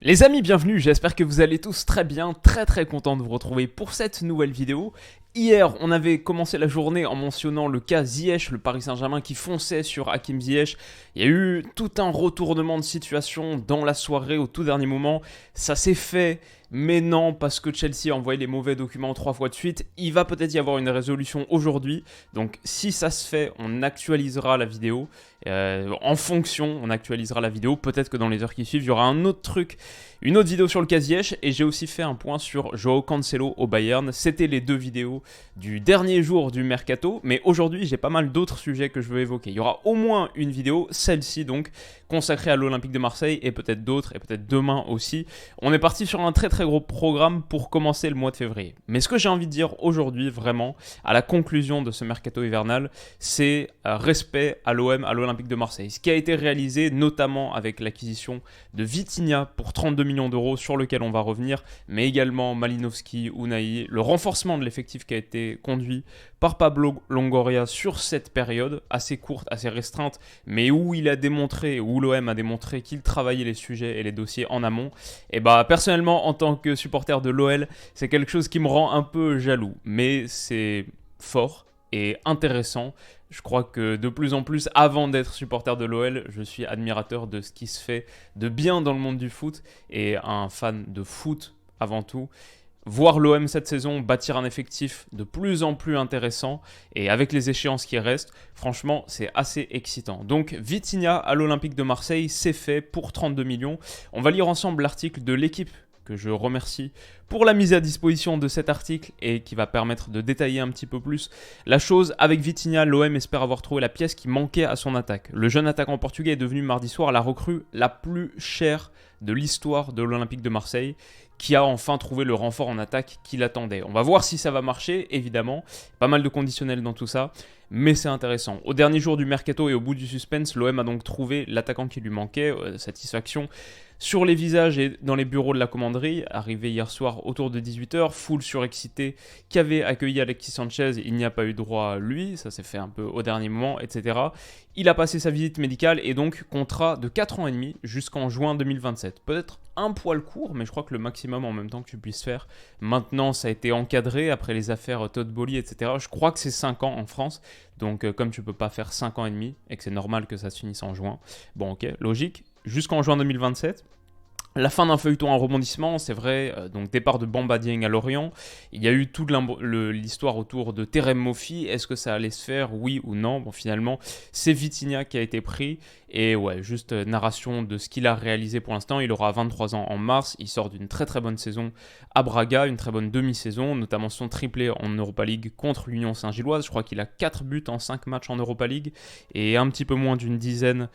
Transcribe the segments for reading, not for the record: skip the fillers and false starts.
Les amis, bienvenue, j'espère que vous allez tous très bien, très content de vous retrouver pour cette nouvelle vidéo. Hier, on avait commencé la journée en mentionnant le cas Ziyech, le Paris Saint-Germain qui fonçait sur Hakim Ziyech. Il y a eu tout un retournement de situation dans la soirée au tout dernier moment. Ça s'est fait, mais non, parce que Chelsea a envoyé les mauvais documents 3 fois de suite. Il va peut-être y avoir une résolution aujourd'hui. Donc si ça se fait, on actualisera la vidéo. En fonction, on actualisera la vidéo. Peut-être que dans les heures qui suivent, il y aura un autre truc, une autre vidéo sur le cas Ziyech. Et j'ai aussi fait un point sur Joao Cancelo au Bayern. C'était les deux vidéos du dernier jour du mercato, mais aujourd'hui j'ai pas mal d'autres sujets que je veux évoquer. Il y aura au moins une vidéo, celle-ci donc, consacrée à l'Olympique de Marseille et peut-être d'autres, et peut-être demain aussi. On est parti sur un très gros programme pour commencer le mois de février. Mais ce que j'ai envie de dire aujourd'hui vraiment, à la conclusion de ce mercato hivernal, c'est respect à l'OM, à l'Olympique de Marseille. Ce qui a été réalisé notamment avec l'acquisition de Vitinha pour 32 millions d'euros sur lequel on va revenir, mais également Malinowski, Unai, le renforcement de l'effectif qui a été conduit par Pablo Longoria sur cette période assez courte, assez restreinte, mais où il a démontré, où l'OM a démontré qu'il travaillait les sujets et les dossiers en amont. Et bah personnellement, en tant que supporter de l'OL, c'est quelque chose qui me rend un peu jaloux, mais c'est fort et intéressant. Je crois que de plus en plus, avant d'être supporter de l'OL, je suis admirateur de ce qui se fait de bien dans le monde du foot et un fan de foot avant tout. Voir l'OM cette saison bâtir un effectif de plus en plus intéressant et avec les échéances qui restent, franchement, c'est assez excitant. Donc, Vitinha à l'Olympique de Marseille, c'est fait pour 32 millions. On va lire ensemble l'article de l'équipe que je remercie pour la mise à disposition de cet article et qui va permettre de détailler un petit peu plus la chose. Avec Vitinha, l'OM espère avoir trouvé la pièce qui manquait à son attaque. Le jeune attaquant portugais est devenu mardi soir la recrue la plus chère de l'histoire de l'Olympique de Marseille, qui a enfin trouvé le renfort en attaque qu'il attendait. On va voir si ça va marcher, évidemment. Pas mal de conditionnels dans tout ça, mais c'est intéressant. Au dernier jour du mercato et au bout du suspense, l'OM a donc trouvé l'attaquant qui lui manquait. Satisfaction sur les visages et dans les bureaux de la commanderie. Arrivé hier soir autour de 18h, foule surexcitée qui avait accueilli Alexis Sanchez, il n'y a pas eu droit à lui, ça s'est fait un peu au dernier moment, etc. Il a passé sa visite médicale et donc contrat de 4 ans et demi jusqu'en juin 2027. Peut-être un poil court, mais je crois que le maximum en même temps que tu puisses faire. Maintenant, ça a été encadré après les affaires Todd Boehly, etc. Je crois que c'est 5 ans en France. Donc, comme tu peux pas faire 5 ans et demi et que c'est normal que ça se finisse en juin, bon, ok, logique. Jusqu'en juin 2027. La fin d'un feuilleton en rebondissement, c'est vrai, donc départ de Bamba Dieng à Lorient. Il y a eu toute l'histoire autour de Terem Moffi. Est-ce que ça allait se faire, oui ou non? Bon, finalement, c'est Vitinha qui a été pris. Et ouais, juste narration de ce qu'il a réalisé pour l'instant. Il aura 23 ans en mars. Il sort d'une très bonne saison à Braga, une très bonne demi-saison, notamment son triplé en Europa League contre l'Union Saint-Gilloise. Je crois qu'il a 4 buts en 5 matchs en Europa League et un petit peu moins d'une dizaine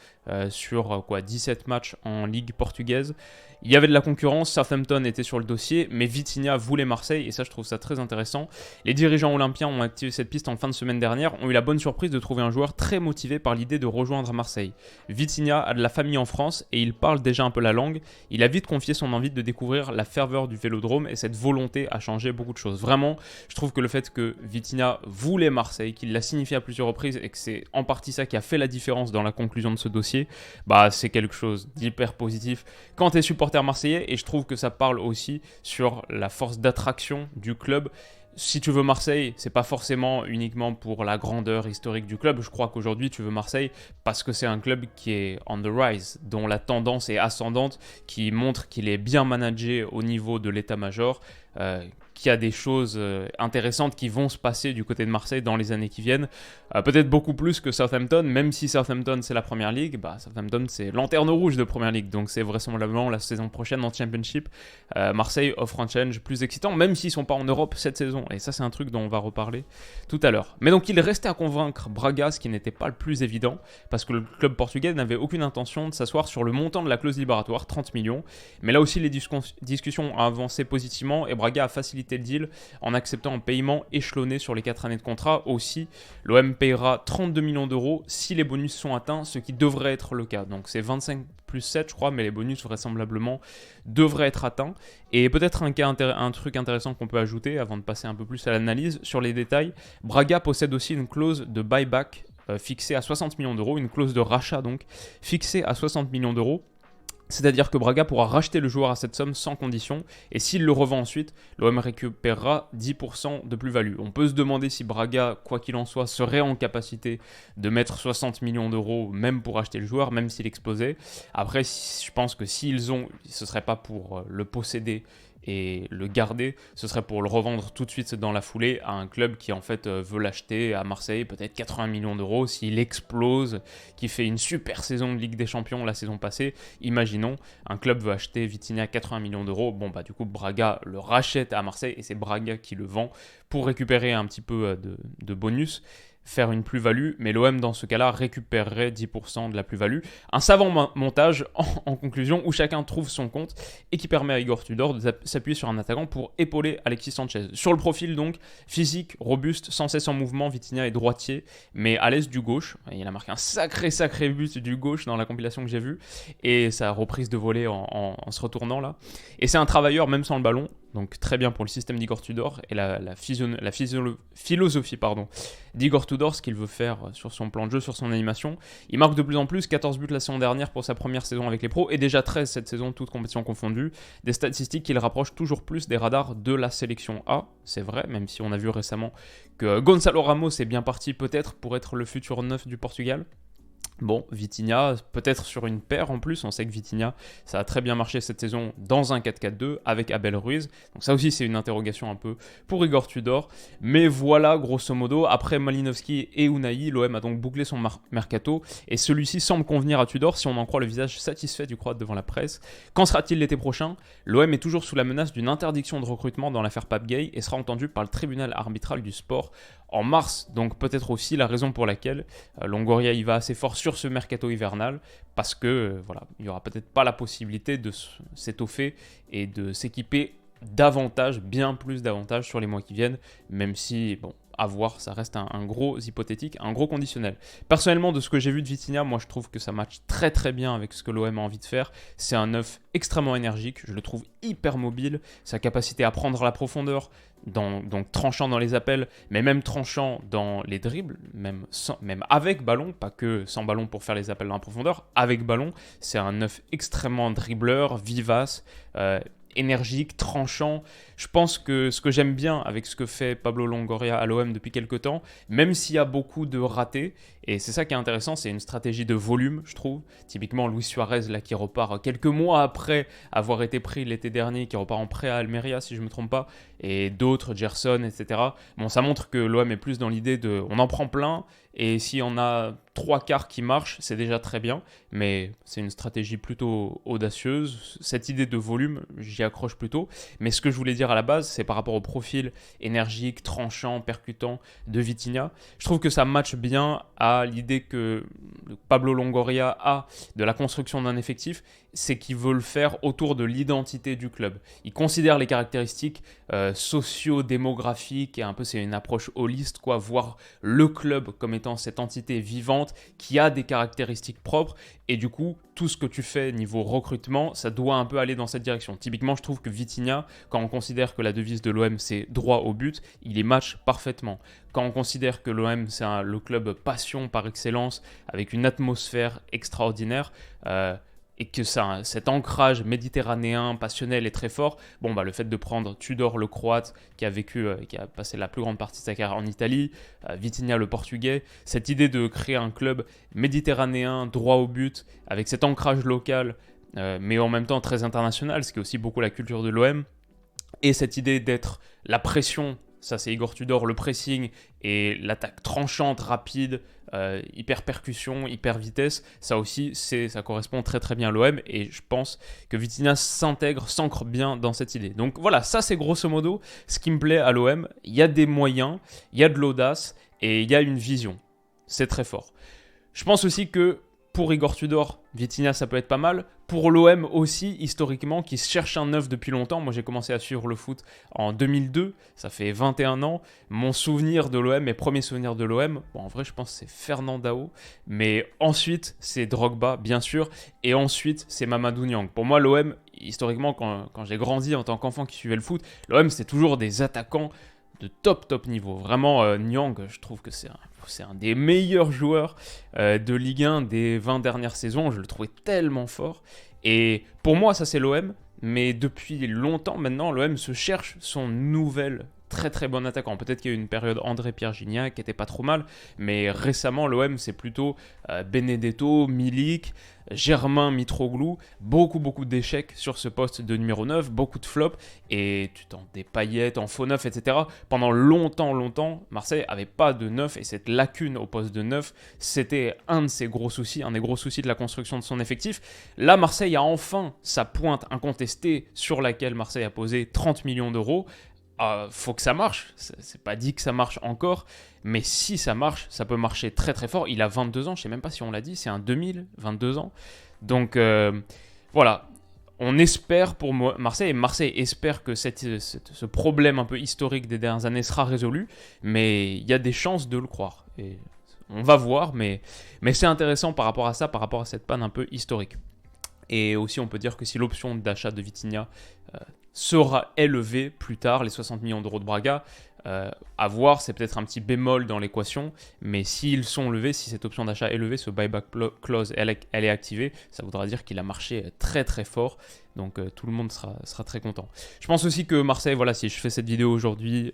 sur 17 matchs en Ligue portugaise. Il y avait de la concurrence, Southampton était sur le dossier, mais Vitinha voulait Marseille, et ça je trouve ça très intéressant. Les dirigeants olympiens ont activé cette piste en fin de semaine dernière, ont eu la bonne surprise de trouver un joueur très motivé par l'idée de rejoindre Marseille. Vitinha a de la famille en France, et il parle déjà un peu la langue. Il a vite confié son envie de découvrir la ferveur du Vélodrome, et cette volonté a changé beaucoup de choses. Vraiment, je trouve que le fait que Vitinha voulait Marseille, qu'il l'a signifié à plusieurs reprises, et que c'est en partie ça qui a fait la différence dans la conclusion de ce dossier, bah c'est quelque chose d'hyper positif quand tu es supporter marseillais, et je trouve que ça parle aussi sur la force d'attraction du club. Si tu veux Marseille, c'est pas forcément uniquement pour la grandeur historique du club. Je crois qu'aujourd'hui, tu veux Marseille parce que c'est un club qui est on the rise, dont la tendance est ascendante, qui montre qu'il est bien managé au niveau de l'état-major, qu'il y a des choses intéressantes qui vont se passer du côté de Marseille dans les années qui viennent. Peut-être beaucoup plus que Southampton, même si Southampton c'est la première ligue, bah Southampton c'est lanterne rouge de première ligue, donc c'est vraisemblablement la saison prochaine en Championship. Marseille offre un challenge plus excitant, même s'ils sont pas en Europe cette saison, et ça c'est un truc dont on va reparler tout à l'heure. Mais donc il restait à convaincre Braga, ce qui n'était pas le plus évident, parce que le club portugais n'avait aucune intention de s'asseoir sur le montant de la clause libératoire, 30 millions, mais là aussi les discussions ont avancé positivement, et Braga a facilité le deal en acceptant un paiement échelonné sur les 4 années de contrat. Aussi, l'OM payera 32 millions d'euros si les bonus sont atteints, ce qui devrait être le cas. Donc c'est 25 plus 7 je crois, mais les bonus vraisemblablement devraient être atteints. Et peut-être un truc intéressant qu'on peut ajouter avant de passer un peu plus à l'analyse sur les détails, Braga possède aussi une clause de buyback fixée à 60 millions d'euros, une clause de rachat donc fixée à 60 millions d'euros. C'est-à-dire que Braga pourra racheter le joueur à cette somme sans condition, et s'il le revend ensuite, l'OM récupérera 10% de plus-value. On peut se demander si Braga, quoi qu'il en soit, serait en capacité de mettre 60 millions d'euros même pour acheter le joueur, même s'il explosait. Après, je pense que s'ils ont, ce ne serait pas pour le posséder et le garder, ce serait pour le revendre tout de suite dans la foulée à un club qui en fait veut l'acheter à Marseille, peut-être 80 millions d'euros, s'il explose, qui fait une super saison de Ligue des Champions la saison passée. Imaginons, un club veut acheter Vitinha 80 millions d'euros, bon bah du coup Braga le rachète à Marseille et c'est Braga qui le vend pour récupérer un petit peu de bonus, faire une plus-value, mais l'OM dans ce cas-là récupérerait 10% de la plus-value. Un savant montage en conclusion où chacun trouve son compte et qui permet à Igor Tudor de s'appuyer sur un attaquant pour épauler Alexis Sanchez. Sur le profil donc, physique, robuste, sans cesse en mouvement, Vitinha est droitier, mais à l'aise du gauche. Il a marqué un sacré but du gauche dans la compilation que j'ai vue, et sa reprise de volée en se retournant là. Et c'est un travailleur même sans le ballon, donc très bien pour le système d'Igor Tudor et la philosophie d'Igor Tudor, ce qu'il veut faire sur son plan de jeu, sur son animation. Il marque de plus en plus, 14 buts la saison dernière pour sa première saison avec les pros, et déjà 13 cette saison, toutes compétitions confondues. Des statistiques qui le rapprochent toujours plus des radars de la sélection A, c'est vrai, même si on a vu récemment que Gonçalo Ramos est bien parti peut-être pour être le futur neuf du Portugal. Bon, Vitinha, peut-être sur une paire en plus, on sait que Vitinha, ça a très bien marché cette saison dans un 4-4-2 avec Abel Ruiz, donc ça aussi c'est une interrogation un peu pour Igor Tudor, mais voilà grosso modo, après Malinowski et Unai, l'OM a donc bouclé son mercato, et celui-ci semble convenir à Tudor si on en croit le visage satisfait du Croate devant la presse. Qu'en sera-t-il l'été prochain? L'OM est toujours sous la menace d'une interdiction de recrutement dans l'affaire Pape Gueye et sera entendu par le tribunal arbitral du sport en mars, donc peut-être aussi la raison pour laquelle Longoria y va assez fort sur ce mercato hivernal, parce que voilà, il n'y aura peut-être pas la possibilité de s'étoffer et de s'équiper davantage, bien plus davantage sur les mois qui viennent, même si, bon, à voir, ça reste un gros hypothétique, un gros conditionnel. Personnellement, de ce que j'ai vu de Vitinha, moi je trouve que ça matche très bien avec ce que l'OM a envie de faire. C'est un neuf extrêmement énergique, je le trouve hyper mobile, sa capacité à prendre la profondeur, donc tranchant dans les appels, mais même tranchant dans les dribbles, même avec ballon, pas que sans ballon pour faire les appels dans la profondeur, avec ballon, c'est un neuf extrêmement dribbleur, vivace, énergique, tranchant. Je pense que ce que j'aime bien avec ce que fait Pablo Longoria à l'OM depuis quelques temps, même s'il y a beaucoup de ratés, et c'est ça qui est intéressant, c'est une stratégie de volume, je trouve. Typiquement, Luis Suarez, là, qui repart quelques mois après avoir été pris l'été dernier, qui repart en prêt à Almeria, si je ne me trompe pas, et d'autres, Gerson, etc. Bon, ça montre que l'OM est plus dans l'idée de... On en prend plein, et si on a 3/4 qui marchent, c'est déjà très bien, mais c'est une stratégie plutôt audacieuse. Cette idée de volume, j'y accroche plutôt, mais ce que je voulais dire à la base, c'est par rapport au profil énergique, tranchant, percutant de Vitinha. Je trouve que ça matche bien à l'idée que Pablo Longoria a de la construction d'un effectif, c'est qu'il veut le faire autour de l'identité du club. Il considère les caractéristiques socio-démographiques, et un peu c'est une approche holiste, quoi, voir le club comme étant cette entité vivante qui a des caractéristiques propres, et du coup, tout ce que tu fais niveau recrutement, ça doit un peu aller dans cette direction. Typiquement, je trouve que Vitinha, quand on considère que la devise de l'OM c'est droit au but, il y match parfaitement. Quand on considère que l'OM c'est le club passion par excellence, avec une atmosphère extraordinaire, et que cet ancrage méditerranéen passionnel est très fort, bon, bah, le fait de prendre Tudor le Croate qui a passé la plus grande partie de sa carrière en Italie, Vitinha le Portugais, cette idée de créer un club méditerranéen droit au but avec cet ancrage local, mais en même temps très international, ce qui est aussi beaucoup la culture de l'OM, et cette idée d'être la pression, ça c'est Igor Tudor, le pressing et l'attaque tranchante, rapide, hyper percussion, hyper vitesse, ça aussi ça correspond très bien à l'OM, et je pense que Vitinha s'ancre bien dans cette idée. Donc voilà, ça c'est grosso modo ce qui me plaît à l'OM. Il y a des moyens, il y a de l'audace et il y a une vision. C'est très fort. Je pense aussi que pour Igor Tudor, Vitinha, ça peut être pas mal. Pour l'OM aussi, historiquement, qui cherche un neuf depuis longtemps. Moi, j'ai commencé à suivre le foot en 2002. Ça fait 21 ans. Mon souvenir de l'OM, mes premiers souvenirs de l'OM, bon, en vrai, je pense que c'est Fernandao. Mais ensuite, c'est Drogba, bien sûr. Et ensuite, c'est Mamadou Niang. Pour moi, l'OM, historiquement, quand j'ai grandi en tant qu'enfant qui suivait le foot, l'OM, c'était toujours des attaquants de top niveau. Vraiment, Niang, je trouve que c'est un des meilleurs joueurs de Ligue 1 des 20 dernières saisons. Je le trouvais tellement fort. Et pour moi, ça c'est l'OM, mais depuis longtemps maintenant, l'OM se cherche son nouvel très très bon attaquant. Peut-être qu'il y a eu une période André-Pierre Gignac qui était pas trop mal, mais récemment l'OM c'est plutôt Benedetto, Milik, Germain Mitroglou, beaucoup d'échecs sur ce poste de numéro 9, beaucoup de flops, et tu tentes des Payet en faux neuf, etc. Pendant longtemps, Marseille avait pas de neuf, et cette lacune au poste de neuf, c'était un de ses gros soucis, un des gros soucis de la construction de son effectif. Là, Marseille a enfin sa pointe incontestée sur laquelle Marseille a posé 30 millions d'euros. Faut que ça marche, c'est pas dit que ça marche encore, mais si ça marche, ça peut marcher très très fort. Il a 22 ans, je sais même pas si on l'a dit, c'est un 2000, 22 ans. Donc voilà, on espère pour Marseille, et Marseille espère que ce problème un peu historique des dernières années sera résolu, mais il y a des chances de le croire. Et on va voir, mais c'est intéressant par rapport à ça, par rapport à cette panne un peu historique. Et aussi, on peut dire que si l'option d'achat de Vitinha sera élevée plus tard, les 60 millions d'euros de Braga, à voir, c'est peut-être un petit bémol dans l'équation, mais s'ils sont levés, si cette option d'achat est levée, ce buyback clause, elle est activée, ça voudra dire qu'il a marché très très fort, donc tout le monde sera très content. Je pense aussi que Marseille, voilà, si je fais cette vidéo aujourd'hui,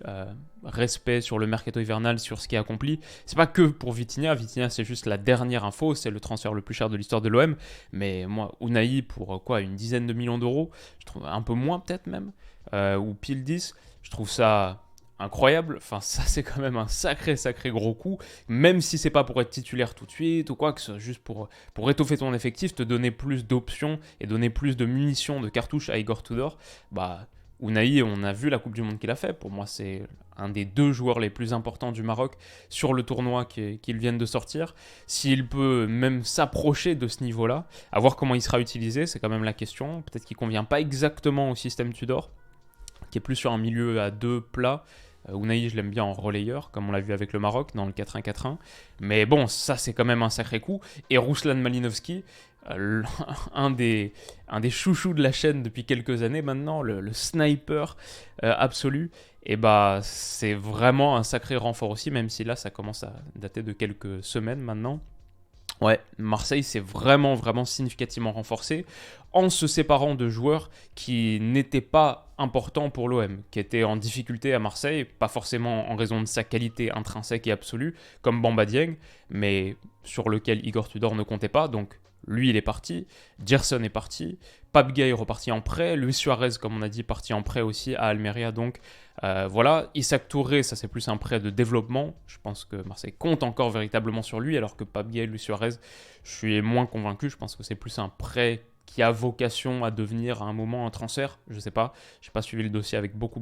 respect sur le mercato hivernal, sur ce qui est accompli, c'est pas que pour Vitinha, c'est juste la dernière info, c'est le transfert le plus cher de l'histoire de l'OM, mais moi, Unai pour quoi, une dizaine de millions d'euros, je trouve un peu moins peut-être même, ou pile 10, je trouve ça incroyable. Enfin, ça c'est quand même un sacré gros coup, même si c'est pas pour être titulaire tout de suite ou quoi, que ce soit juste pour étoffer ton effectif, te donner plus d'options et donner plus de munitions, de cartouches à Igor Tudor. Bah, Unai, on a vu la Coupe du Monde qu'il a fait. Pour moi, c'est un des 2 joueurs les plus importants du Maroc sur le tournoi qu'ils viennent de sortir. S'il peut même s'approcher de ce niveau-là, à voir comment il sera utilisé, c'est quand même la question. Peut-être qu'il convient pas exactement au système Tudor, qui est plus sur un milieu à 2 plats. Unai, je l'aime bien en relayeur, comme on l'a vu avec le Maroc dans le 4-1-4-1. Mais bon, ça c'est quand même un sacré coup. Et Ruslan Malinovski, un des chouchous de la chaîne depuis quelques années maintenant, le sniper absolu, et bah c'est vraiment un sacré renfort aussi, même si là ça commence à dater de quelques semaines maintenant. Ouais, Marseille s'est vraiment significativement renforcé en se séparant de joueurs qui n'étaient pas importants pour l'OM, qui étaient en difficulté à Marseille, pas forcément en raison de sa qualité intrinsèque et absolue, comme Bamba Dieng, mais sur lequel Igor Tudor ne comptait pas, donc lui il est parti, Gerson est parti, Pape Gueye est reparti en prêt, Luis Suarez comme on a dit parti en prêt aussi à Almeria, donc voilà, Issa Touré ça c'est plus un prêt de développement, je pense que Marseille compte encore véritablement sur lui, alors que Pape Gueye, Luis Suarez, je suis moins convaincu, je pense que c'est plus un prêt qui a vocation à devenir à un moment un transfert, je sais pas, j'ai pas suivi le dossier avec beaucoup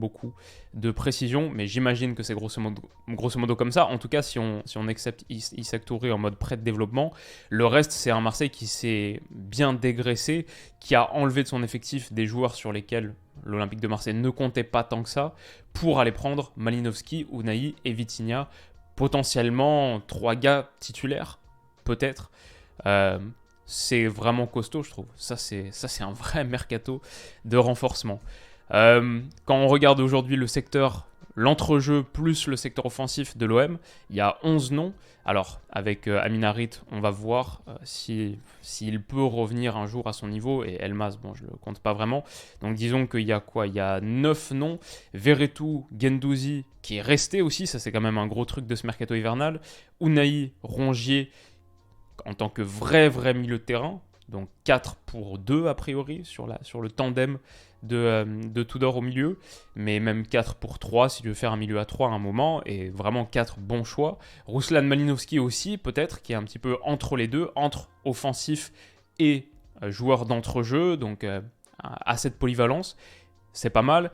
de précision, mais j'imagine que c'est grosso modo comme ça. En tout cas, si on accepte Issa Touré en mode prêt de développement, le reste c'est un Marseille qui s'est bien dégraissé, qui a enlevé de son effectif des joueurs sur lesquels l'Olympique de Marseille ne comptait pas tant que ça, pour aller prendre Malinovski, Unai et Vitinha, potentiellement 3 gars titulaires, peut-être. C'est vraiment costaud, je trouve. Ça, c'est un vrai mercato de renforcement. Quand on regarde aujourd'hui le secteur, l'entrejeu plus le secteur offensif de l'OM, il y a 11 noms. Alors, avec Amin Harit, on va voir s'il peut revenir un jour à son niveau. Et Elmas, bon, je ne le compte pas vraiment. Donc, disons qu'il y a quoi? Il y a 9 noms. Verretou, Guendouzi, qui est resté aussi. Ça, c'est quand même un gros truc de ce mercato hivernal. Unai, Rongier, en tant que vrai milieu de terrain, donc 4 pour 2 a priori sur le tandem de Tudor au milieu, mais même 4 pour 3 si tu veux faire un milieu à 3 à un moment, et vraiment 4 bons choix. Ruslan Malinovski aussi peut-être, qui est un petit peu entre les deux, entre offensif et joueur d'entrejeu, donc à cette polyvalence, c'est pas mal.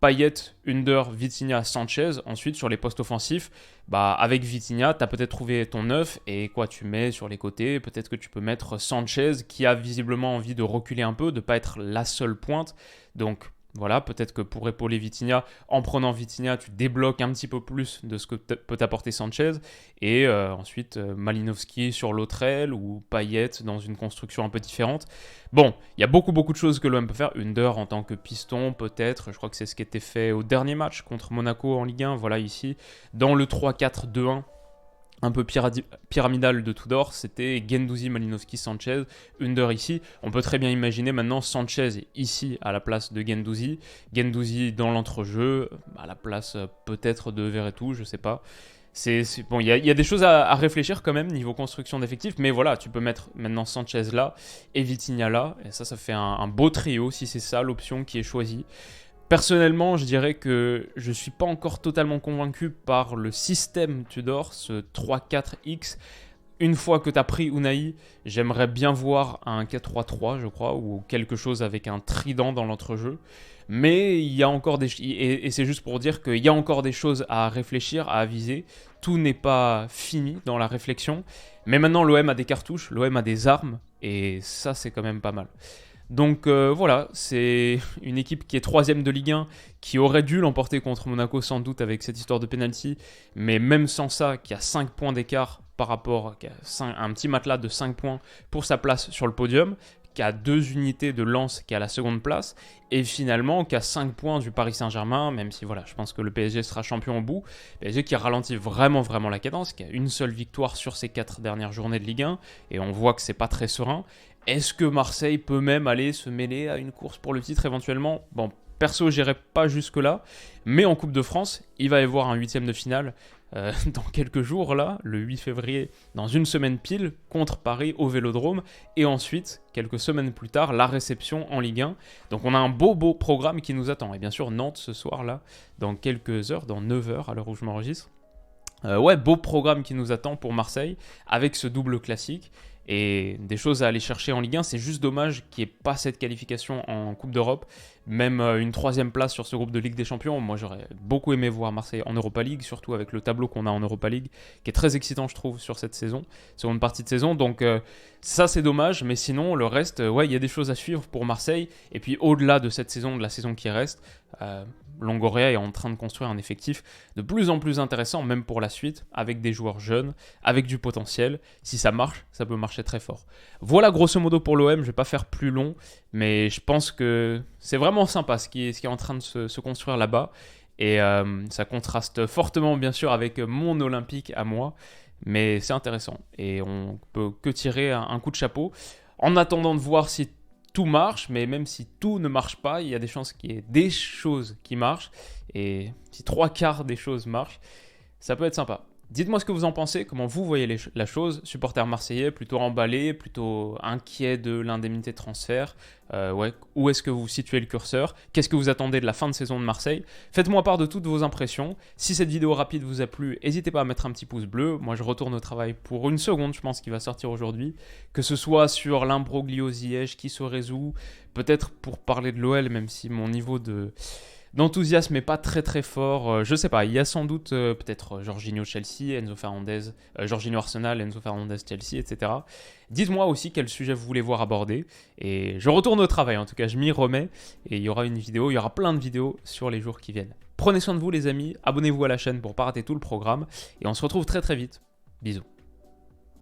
Payet, Under, Vitinha, Sanchez. Ensuite, sur les postes offensifs, bah, avec Vitinha, tu as peut-être trouvé ton 9 et quoi tu mets sur les côtés. Peut-être que tu peux mettre Sanchez qui a visiblement envie de reculer un peu, de ne pas être la seule pointe. Donc voilà, peut-être que pour épauler Vitinha, en prenant Vitinha, tu débloques un petit peu plus de ce que peut t'apporter Sanchez. Et ensuite, Malinovski sur l'autre aile ou Payet dans une construction un peu différente. Bon, il y a beaucoup de choses que l'OM peut faire. Under en tant que piston, peut-être. Je crois que c'est ce qui était fait au dernier match contre Monaco en Ligue 1. Voilà, ici, dans le 3-4-2-1. un peu pyramidal de Tudor, c'était Guendouzi, Malinowski, Sanchez, Under ici. On peut très bien imaginer maintenant Sanchez ici à la place de Guendouzi, Guendouzi dans l'entrejeu, à la place peut-être de Verretou, je sais pas. Bon, il y a des choses à réfléchir quand même niveau construction d'effectifs, mais voilà, tu peux mettre maintenant Sanchez là et Vitinha là, et ça fait un beau trio si c'est ça l'option qui est choisie. Personnellement, je dirais que je ne suis pas encore totalement convaincu par le système Tudor, ce 3-4X. Une fois que tu as pris Unai, j'aimerais bien voir un 4-3-3, je crois, ou quelque chose avec un trident dans l'entrejeu. Mais il y a encore et c'est juste pour dire qu'il y a encore des choses à réfléchir, à aviser. Tout n'est pas fini dans la réflexion. Mais maintenant, l'OM a des cartouches, l'OM a des armes, et ça, c'est quand même pas mal. Donc voilà, c'est une équipe qui est 3ème de Ligue 1, qui aurait dû l'emporter contre Monaco sans doute avec cette histoire de penalty, mais même sans ça, qui a 5 points d'écart par rapport à un petit matelas de 5 points pour sa place sur le podium, qui a 2 unités de Lens qui est à la seconde place, et finalement qui a 5 points du Paris Saint-Germain, même si voilà, je pense que le PSG sera champion au bout. PSG qui ralentit vraiment la cadence, qui a une seule victoire sur ses 4 dernières journées de Ligue 1, et on voit que c'est pas très serein. Est-ce que Marseille peut même aller se mêler à une course pour le titre éventuellement? Bon, perso, j'irai pas jusque-là, mais en Coupe de France, il va y avoir un 8ème de finale dans quelques jours, là, le 8 février, dans une semaine pile, contre Paris au Vélodrome, et ensuite, quelques semaines plus tard, la réception en Ligue 1. Donc on a un beau programme qui nous attend, et bien sûr Nantes ce soir, là, dans quelques heures, dans 9 heures à l'heure où je m'enregistre. Ouais, beau programme qui nous attend pour Marseille, avec ce double classique, et des choses à aller chercher en Ligue 1. C'est juste dommage qu'il n'y ait pas cette qualification en Coupe d'Europe, même une 3ème place sur ce groupe de Ligue des Champions. Moi j'aurais beaucoup aimé voir Marseille en Europa League, surtout avec le tableau qu'on a en Europa League, qui est très excitant je trouve sur cette saison, seconde partie de saison. Donc ça c'est dommage, mais sinon le reste, ouais, il y a des choses à suivre pour Marseille. Et puis au-delà de cette saison, de la saison qui reste, Longoria est en train de construire un effectif de plus en plus intéressant, même pour la suite, avec des joueurs jeunes, avec du potentiel. Si ça marche, ça peut marcher très fort. Voilà grosso modo pour l'OM, je ne vais pas faire plus long, mais je pense que c'est vraiment sympa ce qui est en train de se construire là-bas. Et ça contraste fortement bien sûr avec mon Olympique à moi, mais c'est intéressant. Et on peut que tirer un coup de chapeau, en attendant de voir si tout marche, mais même si tout ne marche pas, il y a des chances qu'il y ait des choses qui marchent, et si 3/4 des choses marchent, ça peut être sympa. Dites-moi ce que vous en pensez, comment vous voyez la chose, supporter marseillais, plutôt emballé, plutôt inquiet de l'indemnité de transfert, ouais, où est-ce que vous situez le curseur, qu'est-ce que vous attendez de la fin de saison de Marseille? Faites-moi part de toutes vos impressions. Si cette vidéo rapide vous a plu, n'hésitez pas à mettre un petit pouce bleu. Moi je retourne au travail pour une seconde, je pense qu'il va sortir aujourd'hui, que ce soit sur l'imbroglio Ziyech qui se résout, peut-être pour parler de l'OL, même si mon niveau d'enthousiasme n'est pas très fort, je sais pas, il y a sans doute peut-être Jorginho Chelsea, Enzo Fernandez, Jorginho Arsenal, Enzo Fernandez Chelsea, etc. Dites-moi aussi quel sujet vous voulez voir abordé, et je retourne au travail, en tout cas je m'y remets, et il y aura une vidéo, il y aura plein de vidéos sur les jours qui viennent. Prenez soin de vous les amis, abonnez-vous à la chaîne pour pas rater tout le programme, et on se retrouve très vite. Bisous.